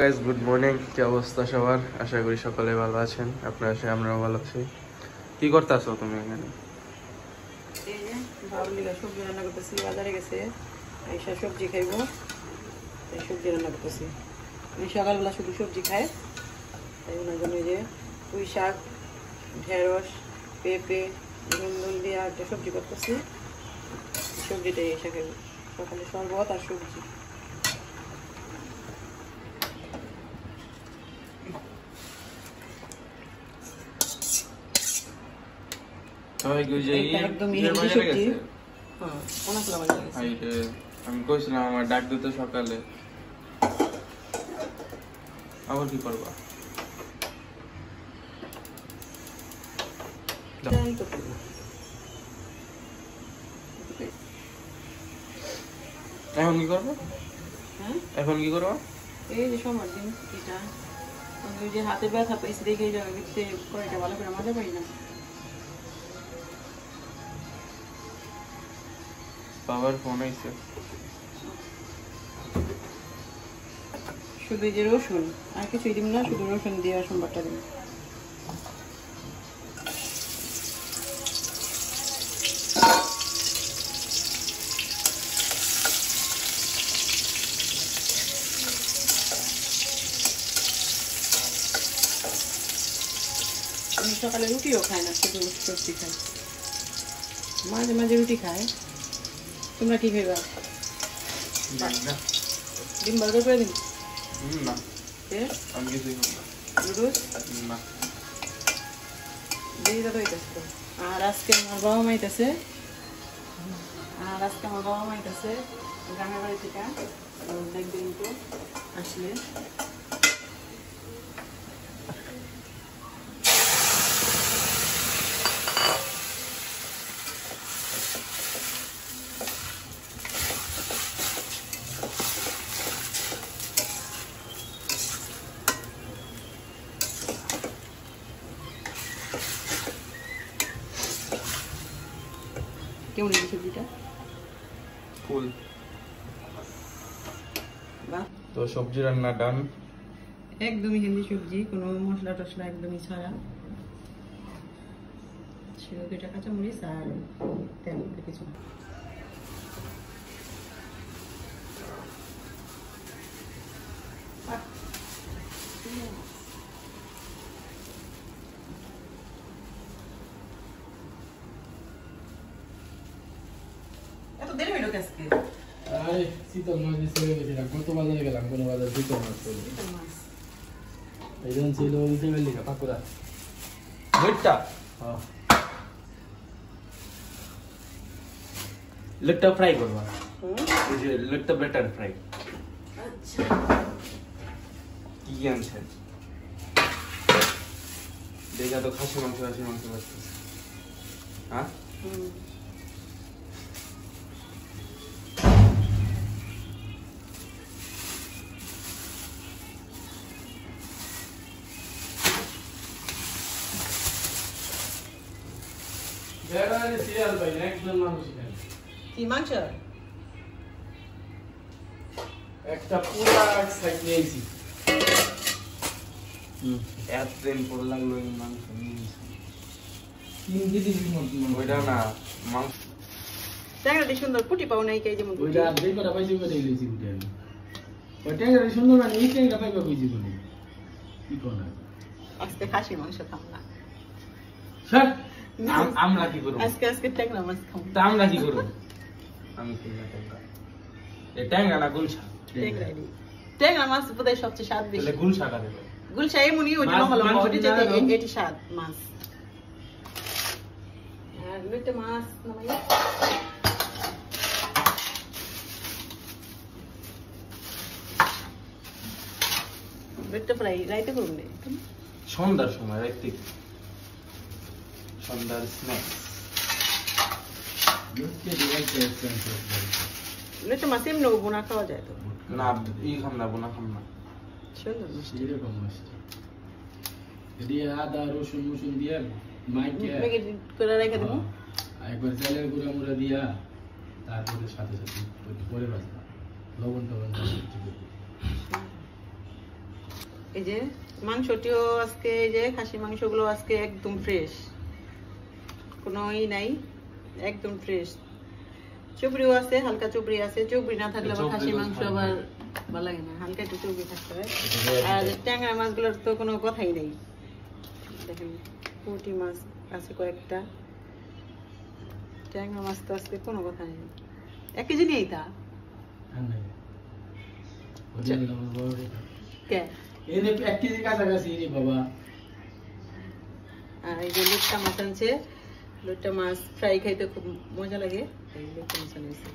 Guys good morning. কি অবস্থা সবার? আশা করি সকলে ভালো আছেন। আপনারা আমরাও ভালো আছি। কি করতেছো তুমি এখানে? এই যে ভাবলিগা সবজি রান্না করতেছি, বাজারে গেছে আইসা সবজি খাইবো, এই সবজি রান্না করতেছি। আমি সকালবেলা শুধু সবজি খাই, তাই ওনার জন্য যে পুঁই শাক, ঢেঁড়স, পেঁপে, ধুন্দুল দিয়ে একটা সবজি করতেছি। সবজিটাই এসে খাইব, সকালে শরবত আর সবজি। একদমই হেলদি সবজি। হ্যাঁ, অনেকগুলো বাজারে গেছে। আমি কইছিলাম আমার ডাক দিতে সকালে, আবার কি করবা? যাই তো করবো। এখন কি করবো? হ্যাঁ, এখন কি করবো? এই যে সোমবার দিন এটা ওই যে হাতে ব্যথা পাইছি দেখে এই জায়গা ভিতরে কয়টা ভালো করে মজা পাই না। বাবার ফোন আইছে। শুধু এই যে রসুন আর কিছুই দিম না, শুধু রসুন দিয়ে সোমবারটা দিন। আমি সকালে রুটিও খাই না, শুধু সবজি খাই, মাঝে মাঝে রুটি খাই। তোমরা কি খাইবা? ডিম বার্গার করে দিন। না, আমি কিছুই খাবো না। নুডলস না, দেরিটা তো হইতেছে তো। আর আজকে আমার বাবা মাইতেছে, গ্রামের বাড়ি থেকে। দেখবেন তো আসলে কেমন এই সবজিটা ফুল। বাহ, তো সবজি রান্না ডান। একদমই হেলদি সবজি, কোনো মশলা টসলা একদমই ছাড়া। ছিল দুইটা কাঁচামরিচ আর তেল, কিছু না। এত দেরি হইল আজকে? শীতল মাছ দিয়ে চলে গেছিলাম, কত বাজারে গেলাম, কোনো বাজার শীতল মাছ চলে এই জন্য ছিল হিসেবে লেখা পাকুড়া লেটটা লেটটা ফ্রাই করবা। ওই যে লেটটা বেটার ফ্রাই। আচ্ছা, কি আনছেন? দেখা তো খাসি মাংস বাঁচতেছে। হ্যাঁ, সিরিয়াল ভাই একজন মানুষ কি মাংস? একটা পুরা সাইড নিয়েছি। এতদিন পর লাগলো এই মাংস নিয়ে। 3 কেজি ওইটা না, মাংস ট্যাংরাটি সুন্দর পুটি পাও নাই কে যেমন ওইটা দেই করা পাইছি করে দিয়েছি উঠে আমি ওই ট্যাংরা সুন্দর মানে এই ট্যাংরা পাইবা কইছি কোনে কি কোনা আজকে খাসি মাংস খাম না। স্যার আমরা কি করব? আজকে ট্যাংরা মাছ খাম। তা আমরা কি করব? আমি কি না ট্যাংরা, এই ট্যাংরা না গুলশা। ট্যাংরা মাছ বোধহয় সবচেয়ে স্বাদ বেশি। তাহলে গুলশা কাটে দেবে। গুলশা এমনই ওই জন্য হলো এটি স্বাদ মাছ। আর লইতে মাছ নামাই লইতে ফ্রাই রাইতে করুন নে সন্ধ্যার সময়, রাইতে সন্ধ্যার স্ন্যাক্স। লোককে দিয়েছে এক্সপেন্সিভ লইতে মাছ এমনি বোনা খাওয়া যায় তো। না, ই খাম না, বোনা খাম না। সুন্দর মিষ্টি। এরকম মিষ্টি দিয়ে আদা রসুন মুসুন দিয়ে মাইকে করে রেখে দেবো। একবার চালের গুঁড়া মুড়া দিয়া তারপরে সাথে সাথে পরে বাজবা লবণ টবণ এই যে মাংসটিও আজকে, এই যে খাসি মাংসগুলো আজকে একদম ফ্রেশ, কোনো নাই, একদম ফ্রেশ। চুবড়িও আছে, হালকা চুবড়ি আছে। চুবড়ি না থাকলে আবার খাসি মাংস আবার ভালো লাগে না, হালকা একটু চুবড়ি থাকতে হয়। আর ট্যাংরা মাছগুলোর তো কোনো কথাই নেই। দেখেন পুঁটি মাছ আছে কয়েকটা, ট্যাংরা মাছ তো আজকে কোনো কথা নেই। 1 কেজি নেই তা কে? এনে 1 কেজি কাছাকাছি রে বাবা। আর এই যে লুটটা মাছ আনছে, লুটটা মাছ ফ্রাই খাইতে খুব মজা লাগে। এই লুটটা মাছ আনছে।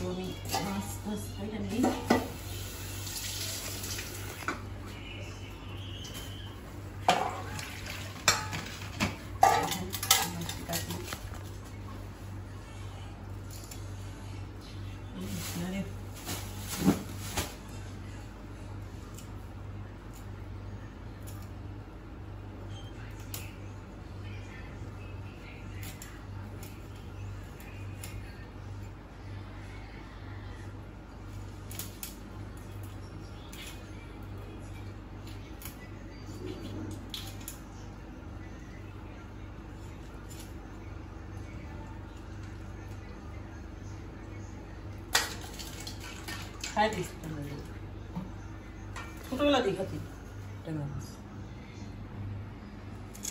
আমি মাছ খাইতে নেই। খাই দিস ছোটবেলা দিয়ে খাতি ট্যাংরা মাছ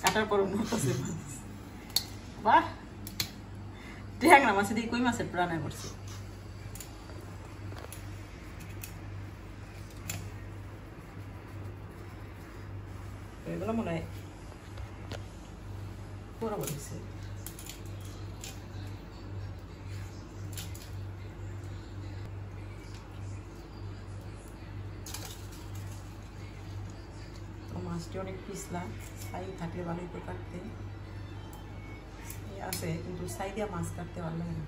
কাটার পর মত আছে। বাহ, ট্যাংরা মাছ দিয়ে কই মাছের প্রাণায় করছে। এগুলো মনে হয় বরাবর দিচ্ছে। মাছটি অনেক পিছলা, ছাই থাকলে ভালোই তো কাটতে আছে, কিন্তু ছাই দিয়া মাছ কাটতে ভালো লাগে না।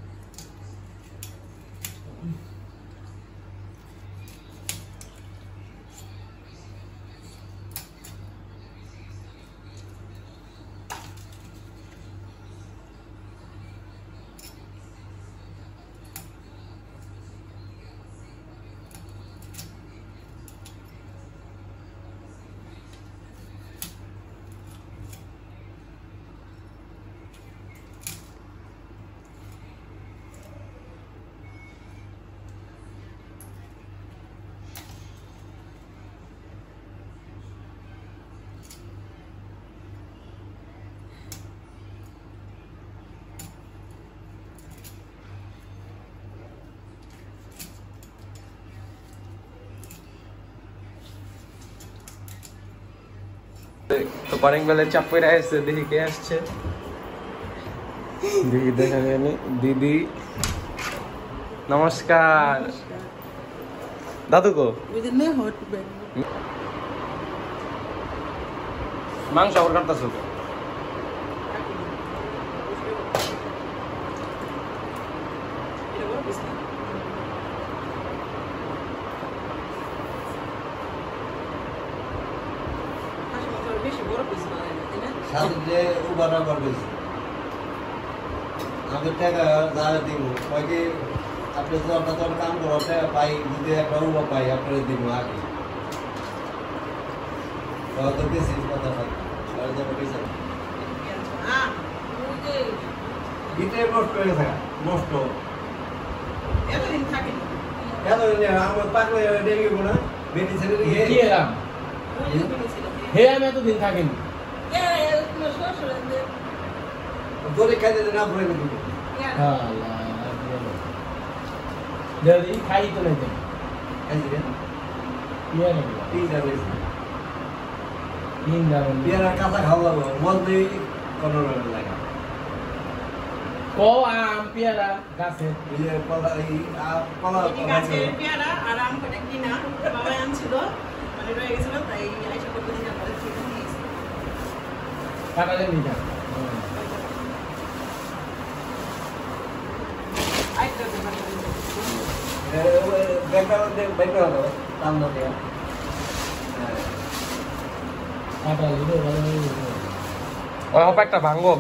তো পানিং বেলায় চাপ করে আসছে, দেখি কে আসছে, দেখি দেখা যায়নি। দিদি নমস্কার। দাদু গো মাংস আবার কাটতেছো তো? সাথে উবারা করবে আমাদের টাকা যারা দিব কয়েকে আপনি তো কাম করতে পাই, যদি একটা উবা পাই আপনারা দিব আগে তো বেশি কথা ভিতরে নষ্ট হয়ে থাকা নষ্ট এতদিন থাকে আমার পাকলে ডেঙ্গি না বেটি ছেলে হে আমি এতদিন থাকিনি দোলে খাইতে না পড়ে গেল যদি খাই তো নাই খাইছিলেন পিয়া নাকি তিন যাবেন বিয়ার কাঁচা খাওয়া মন দিয়ে কোনো লাগা ও আম পেয়ারা গাছের কলা গাছের পেয়ারা আর আম কটা কিনা বাবা আনছিল, মানে রয়ে গেছিল, তাই আইসা করতে দিন আমরা খেতে নিয়েছি। কাটালে নিটা একটা ভাঙ্গো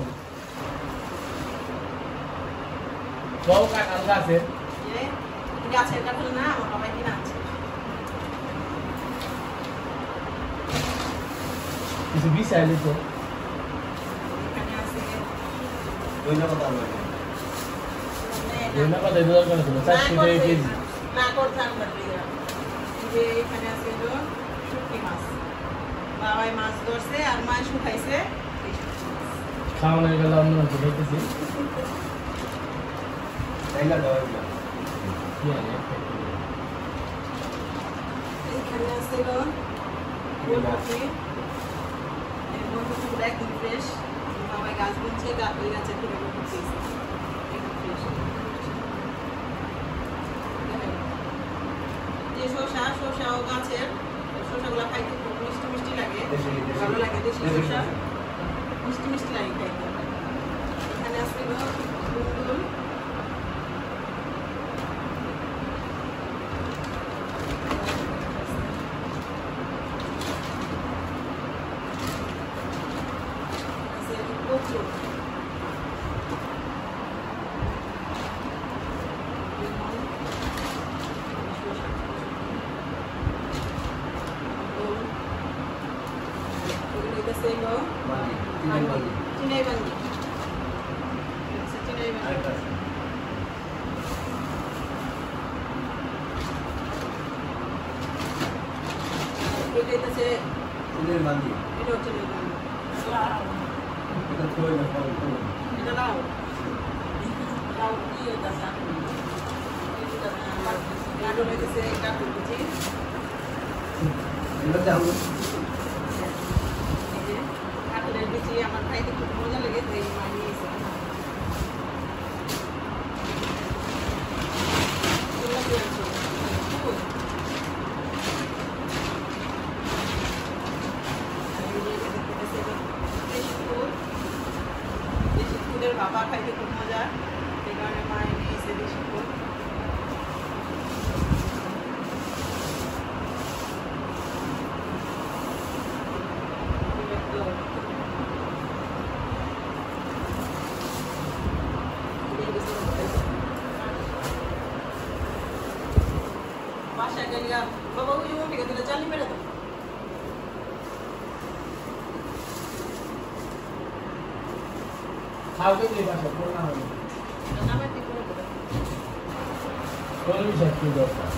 কাঁঠাল গাছের গাছের কাঁঠাল না, আমার বাবা কিনা আনছে। কিছু বিছাইলে তো এখানে আছে দইনা পাতা লাগবে দইনা পাতা দরকার আছে 400 টাকা কেজি না করতে আমরা যে এখানে আছে হলো শুটকি মাছ বাবাই মাছ ধরছে আর মা শুকাইছে খাওয়ানোর বেলা অন্য মাছ খাইতেছি তাইলা দাও না কি আছে এখানে আছে হলো ফুলকপি এই ফুলকপিগুলো একদম ফ্রেশ বাবাই গাছ বুনছে ওই গাছের থেকে ফুলকপি একদম ফ্রেশ যে শসা ও গাছের শসাগুলো খাইতে খুব মিষ্টি মিষ্টি লাগে ভালো লাগে দেশি শসা মিষ্টি মিষ্টি লাগে খাইতে এখানে আছে দুন্দুল আছে কচু মাটি তিনটা মাটি চিনাই বাঙ্গি চিনাই বাঙ্গি আরেকটা আছে এটা হচ্ছে তিনের মাটি এটা হচ্ছে এটা থই না খাও এটা লাউ লাউ কি এটা সাথ লাউ হইতেছে কাকুর কুচি এটা দাও এই যে কাকুরের বিচি আমার খাইতে খুব মজা লাগে তাই মা নিয়েছে এগুলো কি আছে? ফুল। আর এই যে এটা দেখতেছে দেশি ফুল। দেশি ফুলের ভাপা খাইতে খুব মজা সেই কারণে মা নিয়েছে দেশি ফুল বাসায় গেলে বাবা ওই উঠে গেলে চালি মেরে দাও খাও কেজি বাসা করোনা হবে নামে ঠিক করে দেবে কোন বিষয় কি দরকার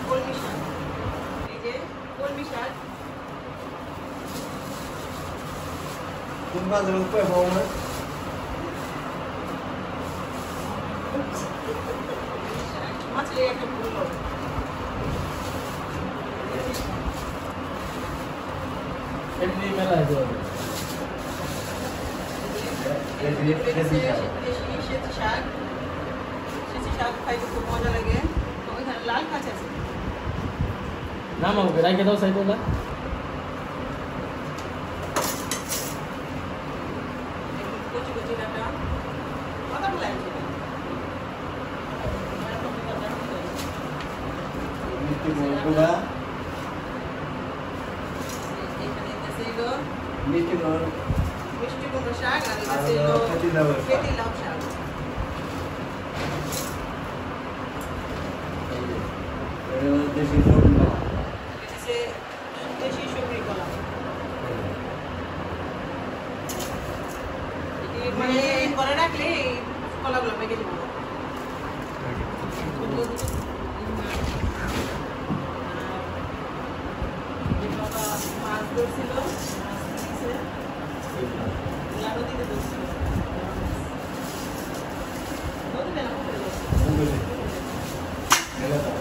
কলমি শাক এই যে কলমি শাক কোন বাজারে কই পাবো না মাছলি একটা ফুল হবে এমনি মেলায় দেওয়া দেশি সেচি শাক খাইতে খুব মজা লাগে ওইখানে লাল কাঁচ আছে নাম আমাকে রাখে দাও সাইডওয়ালা কচি কচি ডাটা কথা বলাইছে মিষ্টি বড়গুলা এখানে আছে মিষ্টি বড় মিষ্টি কুমড়ো শাক আর আর আছে ফেটি লাউ শাক। ফেটি লাউ শাক এটা দেশি বড়গুলা আছে দেশি সবজি কলা মানে করে রাখলে এই কলাগুলো পেকে যাবে মাছ ধরছিল নদীতে ধরছিল নদীতে না পুকুরে ধরছিল। এটা দাও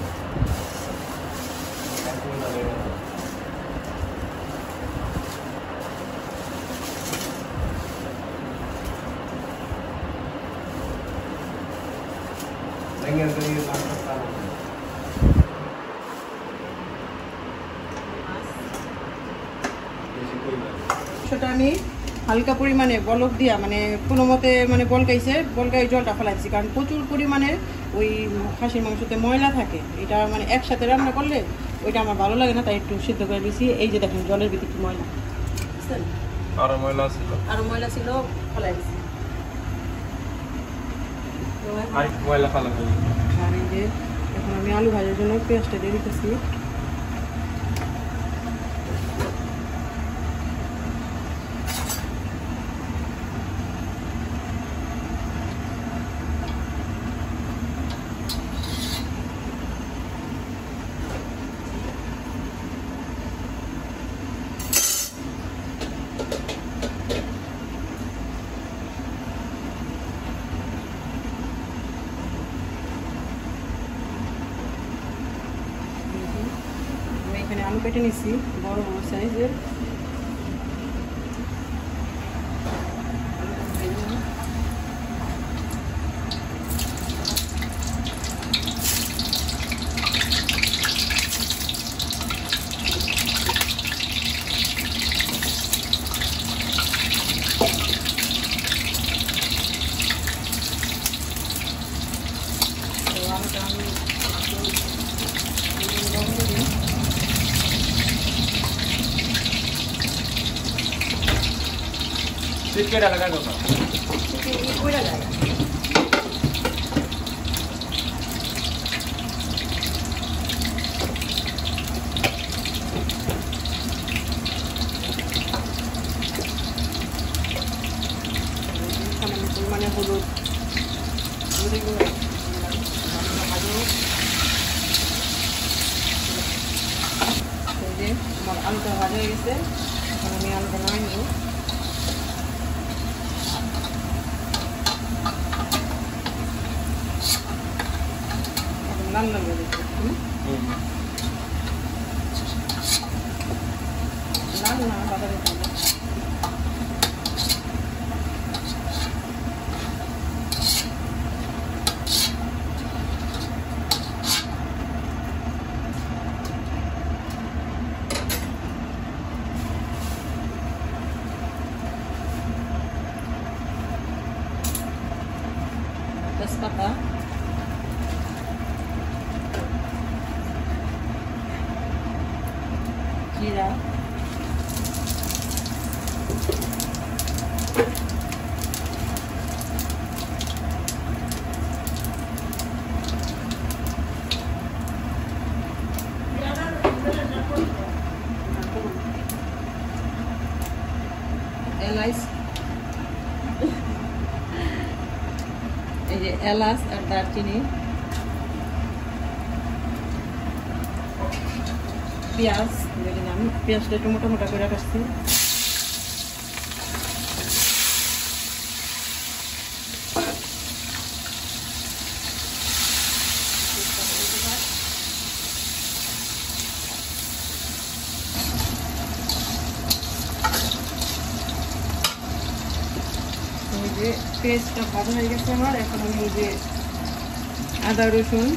এখন না এটা দাও Venga, que yo paso para বেশি কই না সেটা আমি হালকা পরিমাণে বলক দিয়া মানে কোনো মতে মানে বলকাই জলটা ফেলাইছি কারণ প্রচুর পরিমাণে ওই খাসির মাংসতে ময়লা থাকে এটা মানে একসাথে রান্না করলে ওইটা আমার ভালো লাগে না তাই একটু সিদ্ধ করে দিয়েছি এই যে দেখেন জলের ভিতরে একটু ময়লা বুঝছেন আরো ময়লা ছিল আরও ময়লা ছিল ফেলাই দিছি তো হয়। আর ময়লা ফালাফালি। আর এই যে এখন আমি আলু ভাজার জন্য পেঁয়াজটা দিয়ে দিতেছি। আমি এখানে আলু কেটে নিছি বড় বড় সাইজের। আলুটা আমি চিকেন আলাদা কথা। কইরা যায় পরিমাণে হলুদ আমার আলুটা ভাজা হয়ে গেছে। এখন আমি আলুটা নামিয়ে নেব। লাল লাল হয়ে গেছে লাল না বাদামি কালার। তেজপাতা, জিরা, এলাচ, এই যে এলাচ আর দারচিনি, পেঁয়াজ দিয়ে দিলাম। পেঁয়াজটা একটু মোটা মোটা করে কাটছি। এই যে পেঁয়াজটা ভাজা হয়ে গেছে আমার। এখন আমি এই যে আদা রসুন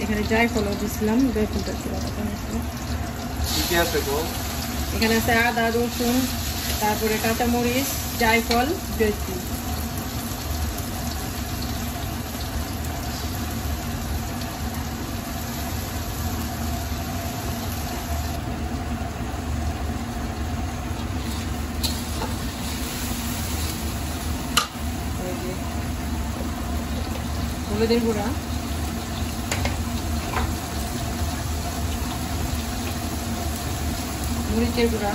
এখানে জায়ফলও দিছিলাম, জায়ফলটা ছিল কি আছে গো? এখানে আছে আদা রসুন, তারপরে কাঁচামরিচ, জায়ফল দিয়েছি। হলুদের গুঁড়া, মরিচের গুঁড়া,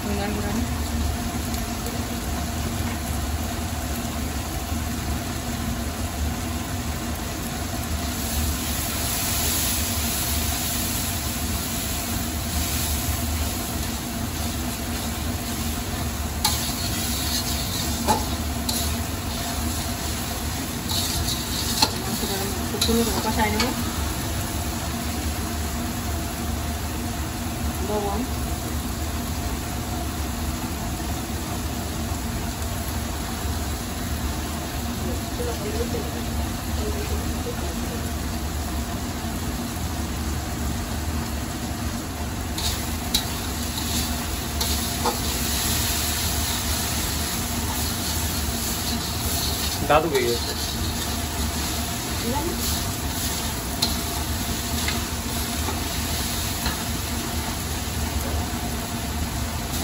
ধনিয়ার গুঁড়া, কষাই নেব, লবণ, দাদু গিয়ে গেছে।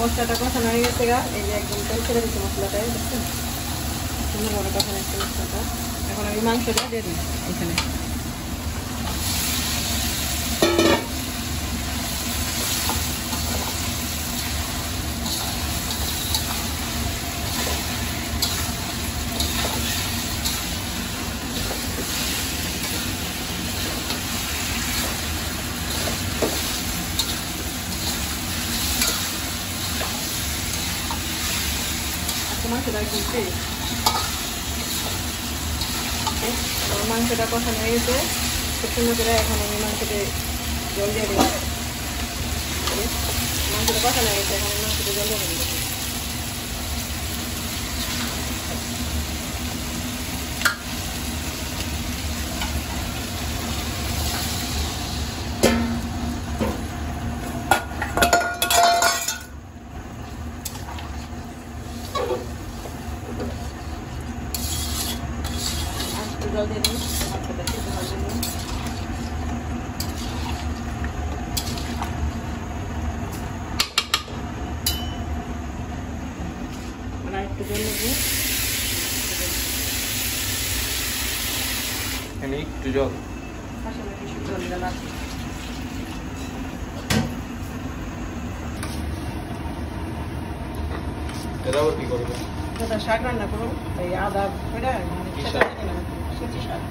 মশলাটা কষানো হয়ে গেছে গা, এই যে একদম তেল ছেড়ে দিচ্ছে মশলাটায়, দেখছেন সুন্দরভাবে কষানো হচ্ছে মশলাটা। এখন আমি মাংসটা দিয়ে দিই এখানে। মাংসটা একদম ফ্রেশ। মাংসটা কষানো হয়ে গেছে খুব সুন্দর করে। এখন আমি মাংসতে জল দিয়ে দেবো। মাংসটা কষানো হয়ে গেছে, এখন আমি মাংসতে জল দিয়ে দেবো। জল দিয়ে দিন, মাংসটা সিদ্ধ হওয়ার জন্য। আর একটু জল নেবো, এখানে একটু জল, পাশাপাশি শুকনো জল আছে। এটা আবার কি করবে? এটা শাক রান্না করো, এই আদা করে কি শাক? সুচি শাক।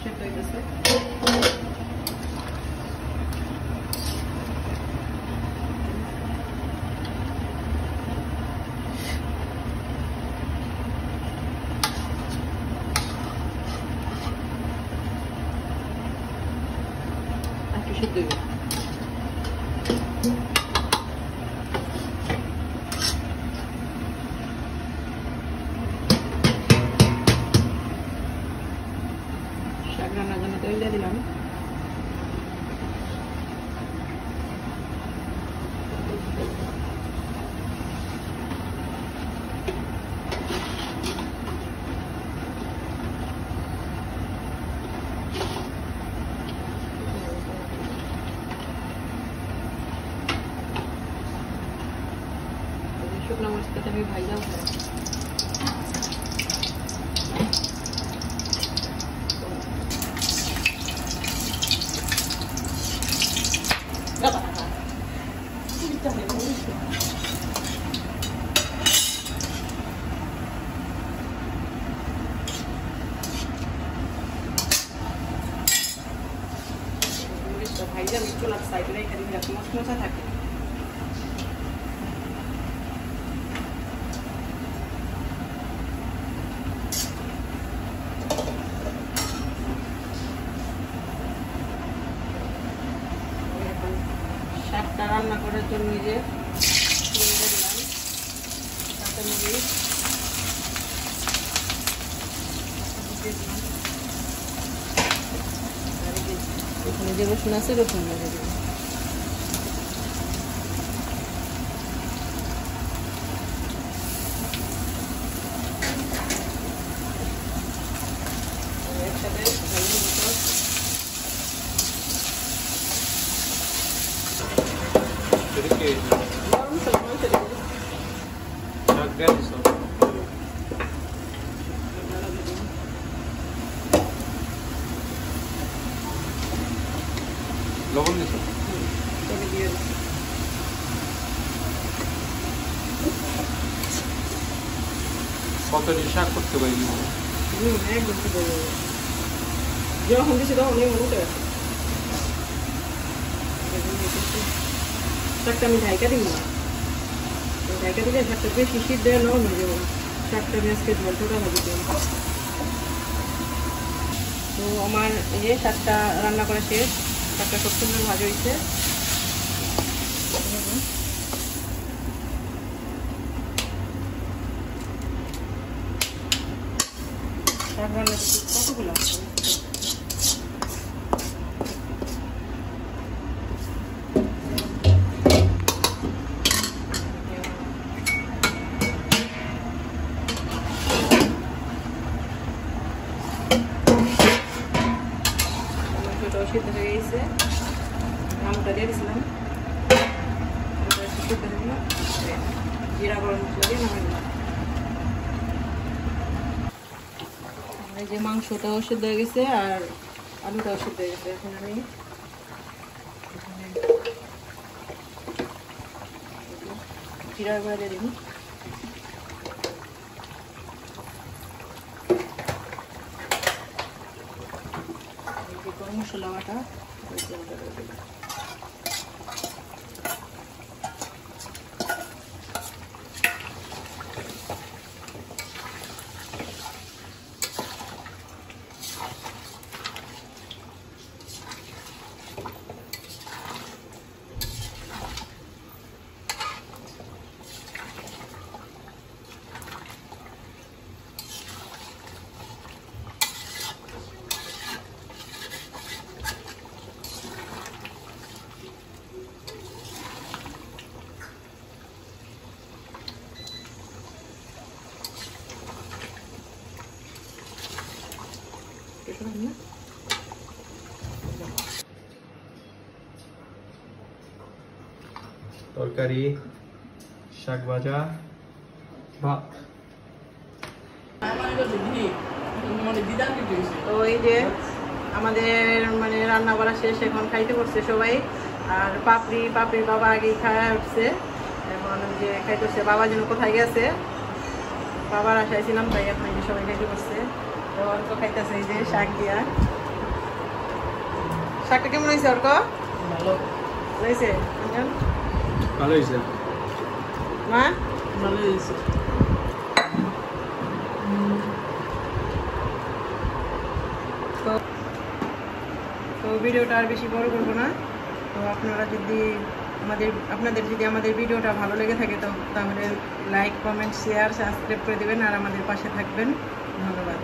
সেদ্ধ হয়ে গেছে। একটু সিদ্ধ হয়ে শাক রান্নার জন্য তেল দিয়ে দিলাম। শুকনো মরিচটা আমি ভাজা উঠাই। ভাইজা আমি চুলার সাইডে রেখে দিই যাতে মশমশা থাকে। শাকটা রান্না করার জন্য যে দিলাম কাঁচামরিচ, এখানে যে রসুন আছে রসুন লাগিয়ে দেবো। একসাথে গরম মশলা মাংস দেবো। শাক দিয়ে দিছো? লবণ দিছো? তবে দিয়ে দিচ্ছি। কতটি শাক করতে পারি? একদম ঠিক হয়ে যাবে। যখন দিচ্ছি তখন লেমন উঠে গেছে। শাকটা আমি ঢাইকা দিব না, ঢাইকা দিলে শাকটা বেশি সিদ্ধ হয়ে নরম হয়ে যাবে। শাকটা আমি আজকে ঝোলটা ভাজি দেবো। তো আমার এই যে শাকটা রান্না করা শেষ, শাকটা খুব সুন্দর ভাজা হয়েছে। শাক রান্না কতগুলো সিদ্ধ হয়ে গেছে, আমটা দিয়ে দিয়েছিলাম, সিদ্ধ হয়ে দিলাম, জিরা গরম মশলা দিয়ে নামিয়ে দিলাম। এই যে মাংসটাও সিদ্ধ হয়ে গেছে আর আলুটাও সিদ্ধ হয়ে গেছে। এখন আমি জিরা গুঁড়া দিয়ে দিব, গরম মশলা বাটা তরকারি, শাক ভাজা, ভাত। তো এই যে আমাদের মানে রান্না করা শেষ, এখন খাইতে বসছে সবাই। আর পাপড়ির বাবা আগেই খাওয়া উঠছে, এখন যে খাইতেছে। বাবা যেন কোথায় গেছে, বাবার আশায় ছিলাম, তাই এখন এই যে সবাই খাইতে বসছে। তো অর্ক খাইতেছে এই যে শাক দিয়া। শাকটা কেমন হয়েছে অর্ক? ভালো হয়েছে ভালো হয়েছে মা? ভালো হয়েছে। তো ভিডিওটা আর বেশি বড় করবো না। তো আপনাদের যদি আমাদের ভিডিওটা ভালো লেগে থাকে, তো তাহলে লাইক, কমেন্ট, শেয়ার, সাবস্ক্রাইব করে দেবেন আর আমাদের পাশে থাকবেন। ধন্যবাদ।